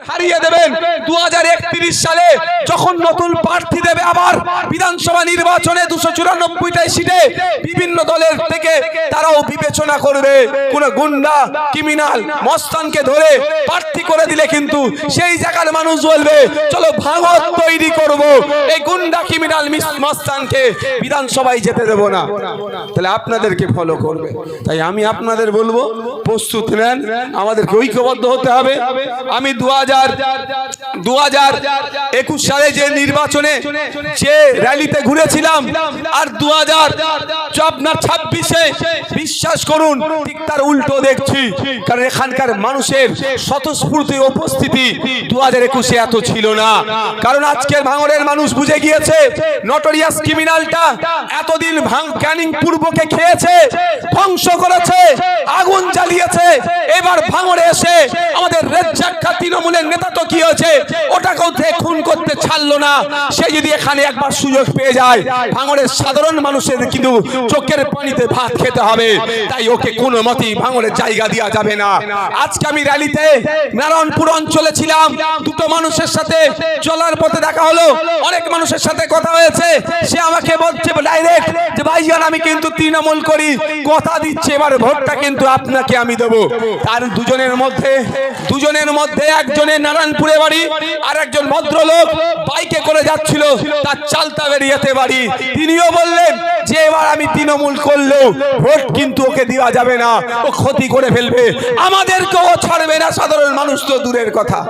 হারিয়ে দেবেন। 2031 সালে যখন নতুন প্রার্থী দেবে আবার বিধানসভা নির্বাচনে 294টাই সিটে বিভিন্ন দলের থেকে তারাও বিবেচনা করবে কোন গুন্ডা ক্রিমিনাল মস্তানকে ধরে প্রার্থী করে দিলে কিন্তু সেই জায়গার মানুষ বলবে চলো ভাঙর তৈরি করব, এই গুন্ডা ক্রিমিনাল মস্তানকে বিধানসভায় যেতে দেব না। তাহলে আপনাদেরকে ফলো করবে। তাই আমি আপনাদের বলবো প্রস্তুত নেন, আমাদেরকে ঐক্যবদ্ধ হতে হবে। আমি 2021 সালে যে নির্বাচনে যে র্যালিতে ঘুরেছিলাম আর 2026-এ বিশ্বাস করুন ঠিক তার উল্টো দেখছি। কারণ এখানকার মানুষের স্বতঃস্ফূর্ত উপস্থিতি 2021-এ এত ছিল না। কারণ আজকের ভাঙড়ের মানুষ বুঝে গিয়েছে নটোরিয়াস ক্রিমিনালটা এতদিন ক্যানিং পূর্বকে খেয়েছে, ধ্বংস করেছে, আগুন জ্বালিয়েছে। এবার ভাঙড়ে এসে আমাদের রেজ্জাক খা তৃণমূলের নেতা তো কি হয়েছে ওটাকেও খুন করতে ছাড়লো না। সে যদি এখানে একবার সুযোগ পেয়ে যায় ভাঙড়ের সাধারণ মানুষের কিন্তু চোখের পানিতে ভাত খেতে হবে। তাই ওকে কোনো মতেই ভাঙড়ের জায়গা দেওয়া যাবে না। আজকে আমি র্যালিতে নারায়ণপুর অঞ্চলে ছিলাম, দুটো মানুষের সাথে চলার পথে দেখা হলো, অনেক মানুষের সাথে কথা হয়েছে। সে আমাকে বলছে ডাইরেক্ট যে ভাইজান আমি কিন্তু তৃণমূল করি, কথা দিচ্ছে এবার ভোটটা কিন্তু আপনাকে আমি দেবো। তার দুজনের মধ্যে একজনের নারায়ণপুরে বাড়ি আর একজন ভদ্রলোক বাইকে করে যাচ্ছিল, তার চালতা বেরিয়েতে বাড়ি। তিনিও বললেন যে এবার আমি তৃণমূল করলেও ভোট কিন্তু ওকে দেওয়া যাবে না, ও ক্ষতি করে ফেলবে, আমাদেরকেও ছাড়বে না, সাধারণ মানুষ তো দূরের কথা।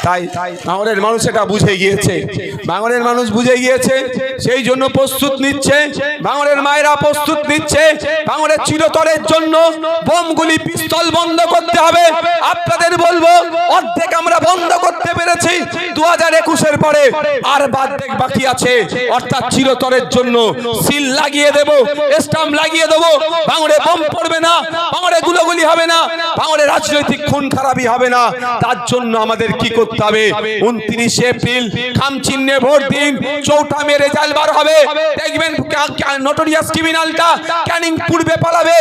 তাই ভাঙড়ের মানুষ এটা বুঝে গিয়েছে, ভাঙড়ের মানুষ বুঝে গিয়েছে, সেই জন্য প্রস্তুত নিচ্ছে। ভাঙড়ের মায়েরা প্রস্তুত নিচ্ছে। ভাঙড়ের চিরতরের জন্য বোমগুলি পিস্তল বন্ধ করতে হবে। আপনাদের বলবো অর্ধেক আমরা বন্ধ করতে পেরেছি 2021-এর পরে, আর বাকি আছে। অর্থাৎ চিরতরের জন্য সিল লাগিয়ে দেব, স্টাম্প লাগিয়ে দেব। ভাঙড়ে বোম পড়বে না, ভাঙড়ে গুলোগুলি হবে না, ভাঙড়ে রাজনৈতিক খুন খারাপি হবে না। তার জন্য আমাদের কি করতে হবে? 29 এপ্রিল খামচিহ্নে ভোট দিন, চৌঠা মে রেজাল্ট বার হবে। দেখবেন নটোরিয়াস ক্রিমিনালটা ক্যানিং পূর্বে পালাবে,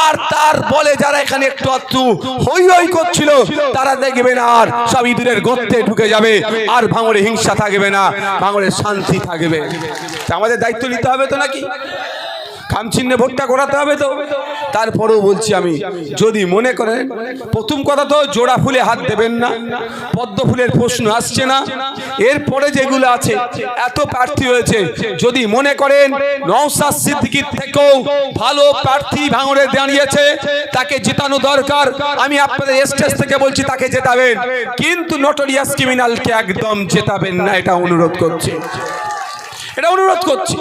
আর তার বলে যারা এখানে একটু একটু হই হই করছিল তারা দেখবেন আর সব ইঁদুরের গর্তে ঢুকে যাবে, আর ভাঙড়ে হিংসা থাকবে না, ভাঙড়ে শান্তি থাকবে। আমাদের দায়িত্ব নিতে হবে তো নাকি? খামচিহ্নে ভোটটা করাতে হবে তো। তারপরেও বলছি আমি, যদি মনে করেন, প্রথম কথা তো জোড়া ফুলে হাত দেবেন না, পদ্ম ফুলের প্রশ্ন আসছে না। এরপরে যেগুলো আছে এত প্রার্থী হয়েছে, যদি মনে করেন নওশাদ সিদ্দিকীর থেকেও ভালো প্রার্থী ভাঙড়ে দাঁড়িয়েছে, তাকে জেতানো দরকার, আমি আপনাদের স্টেজ থেকে বলছি তাকে জেতাবেন, কিন্তু নটোরিয়াস ক্রিমিনালকে একদম জেতাবেন না, এটা অনুরোধ করছি, এটা অনুরোধ করছি।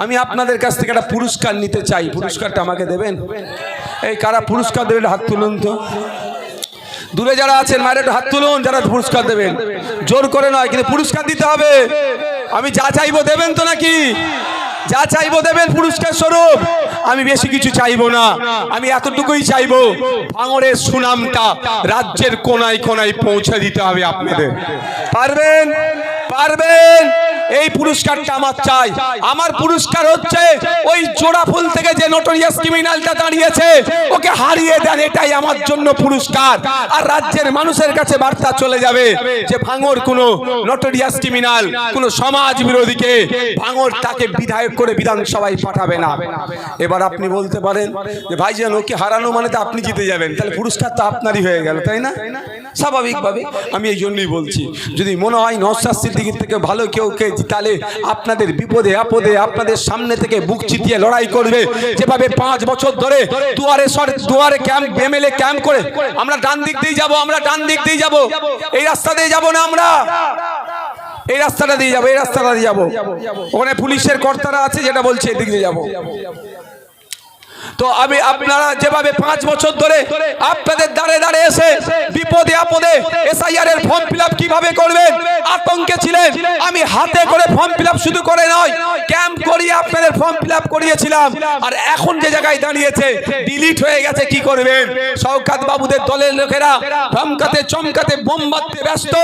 আমি আপনাদের কাছ থেকে একটা পুরস্কার নিতে চাই, পুরস্কারটা আমাকে দেবেন? এই কারা পুরস্কার দেবেন হাত তুলুন তো। দূরে যারা আছেন মায়ের একটু হাত তুলুন, যারা পুরস্কার দেবেন। জোর করে নয়, কিন্তু পুরস্কার দিতে হবে। আমি যা চাইবো দেবেন তো নাকি? যা চাইবো দেবেন পুরস্কার স্বরূপ। আমি বেশি কিছু চাইবো না, আমি এতটুকুই চাইবো ভাঙড়ের সুনামটা রাজ্যের কোনায় কোনায় পৌঁছে দিতে হবে আপনাদের। পারবেন? পারবেন? এই পুরস্কারটা আমার চাই। আমার পুরস্কার হচ্ছে ওই জোড়া ফুল থেকে যে নটোরিয়াস ক্রিমিনালটা দাঁড়িয়েছে ওকে হারিয়ে দেন, এটাই আমার জন্য পুরস্কার। আর রাজ্যের মানুষের কাছে বার্তা চলে যাবে যে ভাঙড় কোনো নটোরিয়াস ক্রিমিনাল, কোনো সমাজ বিরোধীকে ভাঙড় তাকে বিধায়ক করে বিধানসভায় পাঠাবে না। এবার আপনি বলতে পারেন যে ভাইজান ওকে হারানো মানে তো আপনি জিতে যাবেন, তাহলে পুরস্কার তো আপনারই হয়ে গেল, তাই না? স্বাভাবিকভাবে আমি এই জন্যই বলছি, যদি মনে হয় নওশাদ সিদ্দিকীর থেকে ভালো কেউকে জিতালে আপনাদের বিপদে আপদে আপনাদের সামনে থেকে বুক চিতিয়ে লড়াই করবে, যেভাবে 5 বছর ধরে দুয়ারে ক্যাম্প, এমএলএ ক্যাম্প করে আমরা ডান দিক দিয়ে যাবো, আমরা ডান দিক দিয়ে যাবো, এই রাস্তা দিয়ে যাবো না, আমরা এই রাস্তাটা দিয়ে যাবো, এই রাস্তাটা দিয়ে যাবো। ওখানে পুলিশের কর্তারা আছে যেটা বলছে এদিক দিয়ে যাবো। তো আমি আপনারা যেভাবে 5 বছর ধরে আপনাদের দাঁড়ে দাঁড়ে এসে বিপদে আপদে এসআইআর এর ফর্ম ফিলআপ কিভাবে করবেন আতঙ্কে ছিলেন, আমি হাতে করে ফর্ম ফিলআপ শুধু করে নয় ক্যাম্প করিয়ে আপনাদের ফর্ম ফিলআপ করিয়েছিলাম। আর এখন যে জায়গায় দাঁড়িয়েছে ডিলিট হয়ে গেছে, কি করবেন? শওকত বাবুদের দলের লোকেরা ধমকাতে চমকাতে বোম মারতে ব্যস্ত,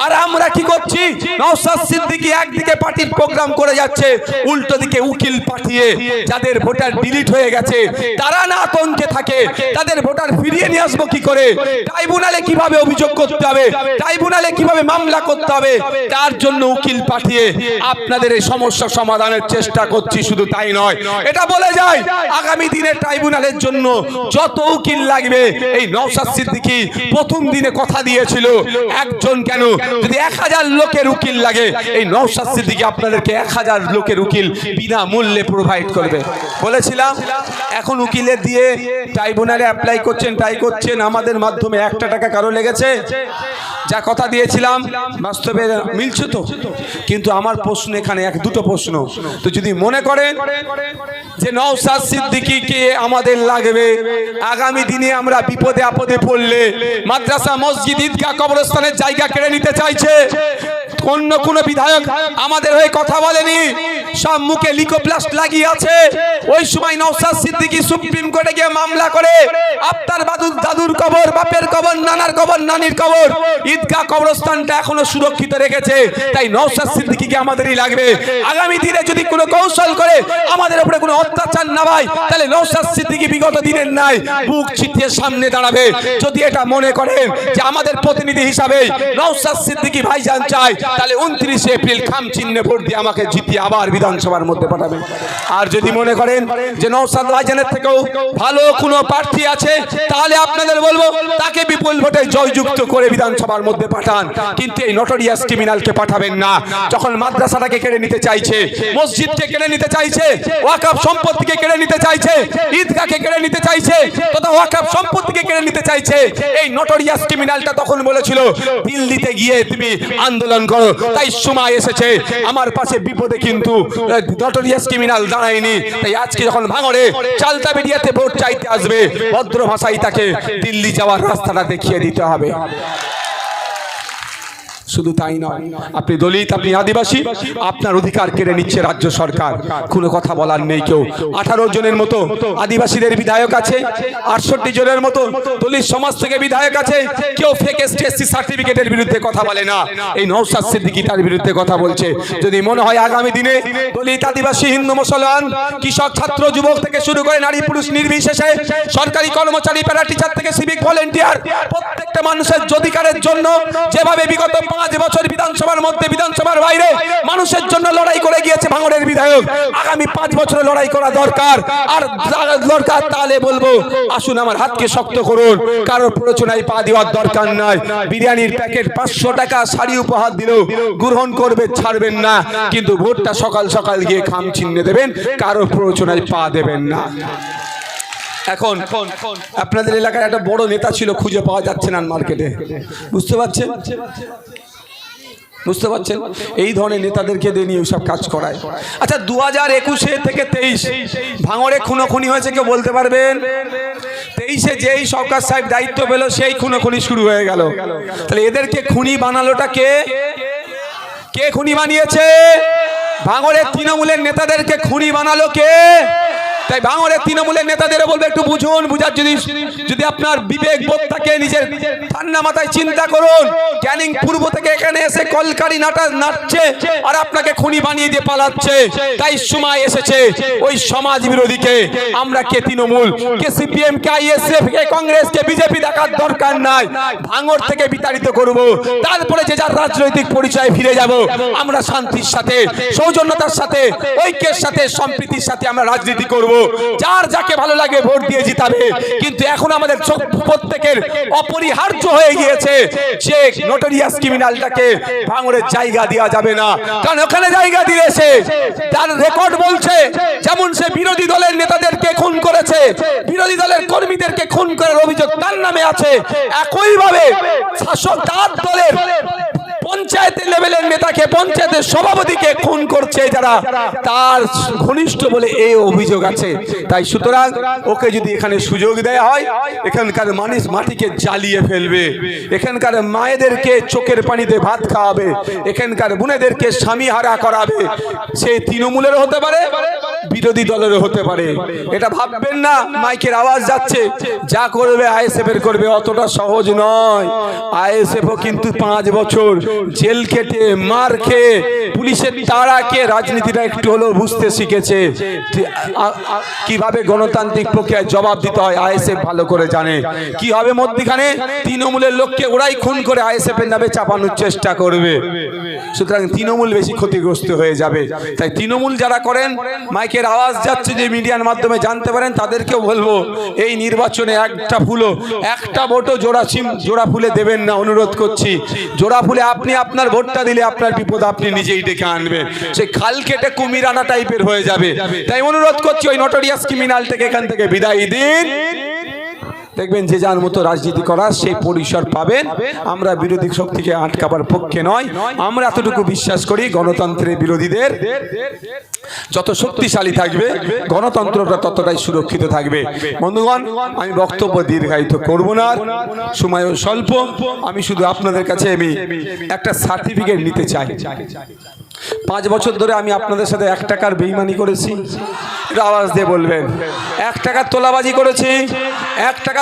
আর আমরা কি করছি? নওশাদ সিদ্দিকী একদিকে পার্টির প্রোগ্রাম করে যাচ্ছে, উল্টো দিকে উকিল পাঠিয়ে যাদের ভোটার ডিলিট হয়ে গেছে তারা না আতঙ্কে থাকে, তাদের ভোটার ফিরিয়ে নিয়ে আসবো কি করে, ট্রাইব্যুনালে কিভাবে অভিযোগ করতে হবে, ট্রাইব্যুনালে কিভাবে মামলা করতে হবে, তার জন্য উকিল পাঠিয়ে আপনাদের এই সমস্যা সমাধানের চেষ্টা করছি। শুধু তাই নয়, এটা বলে যায় আগামী দিনে ট্রাইব্যুনালের জন্য যত উকিল লাগবে, এই নওশাদ সিদ্দিকী প্রথম দিনে কথা দিয়েছিল একজন কেন, যদি 1000 লোকের উকিল লাগে, এই নওশাদ সিদ্দিকী আপনাদেরকে 1000 লোকের উকিল বিনা মূল্যে প্রোভাইড করবে। বলেছিলাম এখন উকিলের দিয়ে ট্রাইব্যুনালে অ্যাপ্লাই করছেন, ট্রাই করছেন, আমাদের মাধ্যমে 1 টাকা কারো লেগেছে? যা কথা দিয়েছিলাম বাস্তবে মিলছে তো? কিন্তু আমার প্রশ্ন এখানে 1-2টো প্রশ্ন। তো যদি মনে করেন যে নওশাদ সিদ্দিকীকে আমাদের লাগবে, আগামী দিনে আমরা বিপদে আপদে পড়লে মাদ্রাসা, মসজিদ, ঈদগাহ, কবরস্থানের জায়গা কেড়ে নিতে চাইছে, অন্য কোন বিধায়ক আমাদের হয়ে কথা বলেনি, সব মুখে লিকোপ্লাস্ট লাগিয়ে আছে। ওই সময় নওশাদ সিদ্দিকী সুপ্রিম কোর্টে গিয়ে মামলা করে আপনার দাদুর কবর, বাপের কবর, নানার কবর, নানির কবর, ঈদগাহ, কবরস্থানটা এখনো সুরক্ষিত রেখেছে। তাই নওশাদ সিদ্দিকীকে আমাদেরই লাগবে। আগামী দিনে যদি কোনো কৌশল করে আমাদের উপরে কোনো অত্যাচার না হয়, তাহলে নওশাদ সিদ্দিকী বিগত দিনের নাই বুক চিতিয়ে সামনে দাঁড়াবে। যদি এটা মনে করেন যে আমাদের প্রতিনিধি হিসাবে নওশাদ সিদ্দিকী ভাইজান চায়, তাহলে 29 এপ্রিল খাম চিহ্নে ভোট দিয়ে আমাকে জিতিয়ে আবার বিধানসভার মধ্যে পাঠাবেন। আর যদি মনে করেন যে নওশাদ ভাইজানের থেকেও ভালো কোনো প্রার্থী আছে, তাহলে আপনাদের বলবো তাকে বিপুল ভোটে জয়যুক্ত করে বিধানসভার মধ্যে পাঠান। কিন্তু এই নটোরিয়াস ক্রিমিনালকে পাঠাবেন না। যখন মাদ্রাসাটাকে কেড়ে নিতে চাইছে, মসজিদকে কেড়ে নিতে চাইছে, ওয়াকফ সম্পত্তিকে কেড়ে নিতে চাইছে, ঈদগাহকে কেড়ে নিতে চাইছে, তথা ওয়াকফ সম্পত্তিকে কেড়ে নিতে চাইছে, এই নটোরিয়াস ক্রিমিনালটা তখন বলেছিল দিল্লিতে গিয়ে তুমি আন্দোলন করো। তাই সময় এসেছে, আমার পাশে বিপদে কিন্তু নটোরিয়াস ক্রিমিনাল দাঁড়ায়নি। তাই আজকে যখন ভাঙড়ে চালতা বেরিয়াতে ভোট চাইতে আসবে, ভদ্র ভাষায় তাকে দিল্লি যাওয়ার রাস্তাটা দেখিয়ে দিতে হবে। শুধু তাই নয়, আপনি দলিত, আপনি আদিবাসী, আপনার অধিকার কেড়ে নিচ্ছে রাজ্য সরকার, কোনো কথা বলার নেই কেউ। 18 জনের মতো আদিবাসীদের বিধায়ক আছে, 68 জনের মতো দলিত সমাজ থেকে বিধায়ক আছে, কেউ ফেক এসটি সার্টিফিকেটের বিরুদ্ধে কথা বলে না। এই নওশাদ সিদ্দিকী তার বিরুদ্ধে কথা বলছে। যদি মনে হয় আগামী দিনে দলিত, আদিবাসী, হিন্দু, মুসলমান, কৃষক, ছাত্র, যুবক থেকে শুরু করে নারী পুরুষ নির্বিশেষে, সরকারি কর্মচারী, প্যারা টিচার থেকে সিভিক ভলেন্টিয়ার, প্রত্যেকটা মানুষের অধিকারের জন্য যেভাবে বিগত 5 বছর বিধানসভার মধ্যে, বিধানসভার বাইরে মানুষের জন্য লড়াই করে গিয়েছে ভাঙড়ের বিধায়ক, আগামী 5 বছরে লড়াই করা দরকার। আর দরকার তাহলে বলবো আসুন আমার হাতকে শক্ত করুন, কারোর প্ররোচনায় পা দেওয়ার দরকার নাই। বিরিয়ানির প্যাকেট 500 টাকা, শাড়ি উপহার দিলেও গ্রহণ করবে, ছাড়বেন না। কিন্তু ভোটটা সকাল সকাল গিয়ে খাম চিহ্নে দেবেন, কারোর প্ররোচনায় পা দেবেন না। এখন আপনাদের এলাকায় একটা বড় নেতা ছিল, খুঁজে পাওয়া যাচ্ছে না মার্কেটে, বুঝতে পারছেন? বুঝতে পারছেন? এই ধরনের নেতাদেরকে দিয়ে নিয়ে সব কাজ করায়। আচ্ছা, 2021 থেকে 23 ভাঙড়ে খুনোখুনি হয়েছে, কেউ বলতে পারবেন? 23-এ যেই সরকার সাহেব দায়িত্ব পেল, সেই খুনোখুনি শুরু হয়ে গেল। তাহলে এদেরকে খুনি বানালোটা কে? কে খুনি বানিয়েছে? ভাঙড়ের তৃণমূলের নেতাদেরকে খুনি বানালো কে? তাই ভাঙড়ের তৃণমূলের নেতাদের বলবে একটু বুঝুন, বুঝার যদি আপনার বিবেক বোধ থাকে, নিজের ঠান্ডা মাথায় চিন্তা করুন। ক্যানিং পূর্ব থেকে এখানে এসে কলকারি নাটছে আর আপনাকে খুনি বানিয়ে দিয়ে পালাচ্ছে। তাই সময় এসেছে ওই সমাজ বিরোধীকে, আমরা কে তৃণমূল, কে সিপিএম, কে আইএসএফ, কে কংগ্রেস, কে বিজেপি দেখার দরকার নাই। ভাঙড় থেকে বিতাড়িত করব, তারপরে যে যার রাজনৈতিক পরিচয় ফিরে যাব। আমরা শান্তির সাথে, সৌজন্যতার সাথে, ঐক্যের সাথে, সম্প্রীতির সাথে আমরা রাজনীতি করব। যার যাকে ভালো লাগে ভোট দিয়ে জিতাবে। কিন্তু এখন আমাদের প্রত্যেকের অপরিহার্য হয়ে গিয়েছে যে নটোরিয়াস ক্রিমিনালটাকে ভাঙড়ের জায়গা দেওয়া যাবে না। কারণ ওখানে জায়গা দিয়েছে, তার রেকর্ড বলছে, যেমন সে বিরোধী দলের নেতাদেরকে খুন করেছে, বিরোধী দলের কর্মীদেরকে খুন করার অভিযোগ তার নামে আছে, একইভাবে শাসক তার দলের পঞ্চায়েতের লেভেলের নেতাকে, পঞ্চায়েতের সভাপতিকে খুন করছে যারা তার ঘনিষ্ঠ বলে এই অভিযোগ আছে। তাই সুতরাং ওকে যদি এখানে সুযোগ দেয়া হয়, এখানকার মানুষ মাটিকে জ্বালিয়ে ফেলবে, এখানকার মায়েদেরকে চোখের পানিতে ভাত খাওয়াবে, এখানকার বোনেদেরকে স্বামী হারা করাবে। সে তৃণমূলের হতে পারে, বিরোধী দলেরও হতে পারে। এটা ভাববেন না মাইকের আওয়াজ যাচ্ছে যা করবে আইএসএফ এর করবে, অতটা সহজ নয়। আইএসএফও কিন্তু 5 বছর জেল কেটে মার খেয়ে পুলিশের তাড়াকে রাজনীতিটা একটু হলেও বুঝতে শিখেছে। কিভাবে গণতান্ত্রিক প্রক্রিয়ায় জবাব দিতে হয় আইএসএফ ভালো করে জানে। কি হবে মধ্যখানে তৃণমূলের লোককে ওরাই খুন করে আইএসএফ এর নামে চাপানোর চেষ্টা করবে। সুতরাং তৃণমূল বেশি ক্ষতিগ্রস্ত হয়ে যাবে। তাই তৃণমূল যারা করেন মাইকের আওয়াজ যাচ্ছে যে মিডিয়ার মাধ্যমে জানতে পারেন, তাদেরকেও বলবো এই নির্বাচনে একটা ফুলও একটা ভোটও জোড়া ফুলে দেবেন না, অনুরোধ করছি। জোড়া ফুলে আপনি আপনার ভোটটা দিলে আপনার বিপদ আপনি নিজেই ডেকে আনবেন, সেই খাল কেটে কুমির আনা টাইপের হয়ে যাবে। তাই অনুরোধ করছি ওই নটোরিয়াস ক্রিমিনালটাকে এখান থেকে বিদায় দিন। দেখবেন যে যার মতো রাজনীতি করার সেই পরিসর পাবেন। আমরা বিরোধী শক্তিকে আটকাবার পক্ষে নয়। আমরা এতটুকু বিশ্বাস করি গণতন্ত্রের বিরোধীদের যত শক্তিশালী থাকবে গণতন্ত্রটা ততটাই সুরক্ষিত থাকবে। বন্ধুগণ, আমি বক্তব্য দীর্ঘায়িত করব না, সময়ও স্বল্প। আমি শুধু আপনাদের কাছে আমি একটা সার্টিফিকেট নিতে চাই। 5 বছর ধরে আমি আপনাদের সাথে 1 টাকার বেইমানি করেছি, এটা আওয়াজ দিয়ে বলবেন। 1 টাকার তোলাবাজি করেছি, 1 টাকার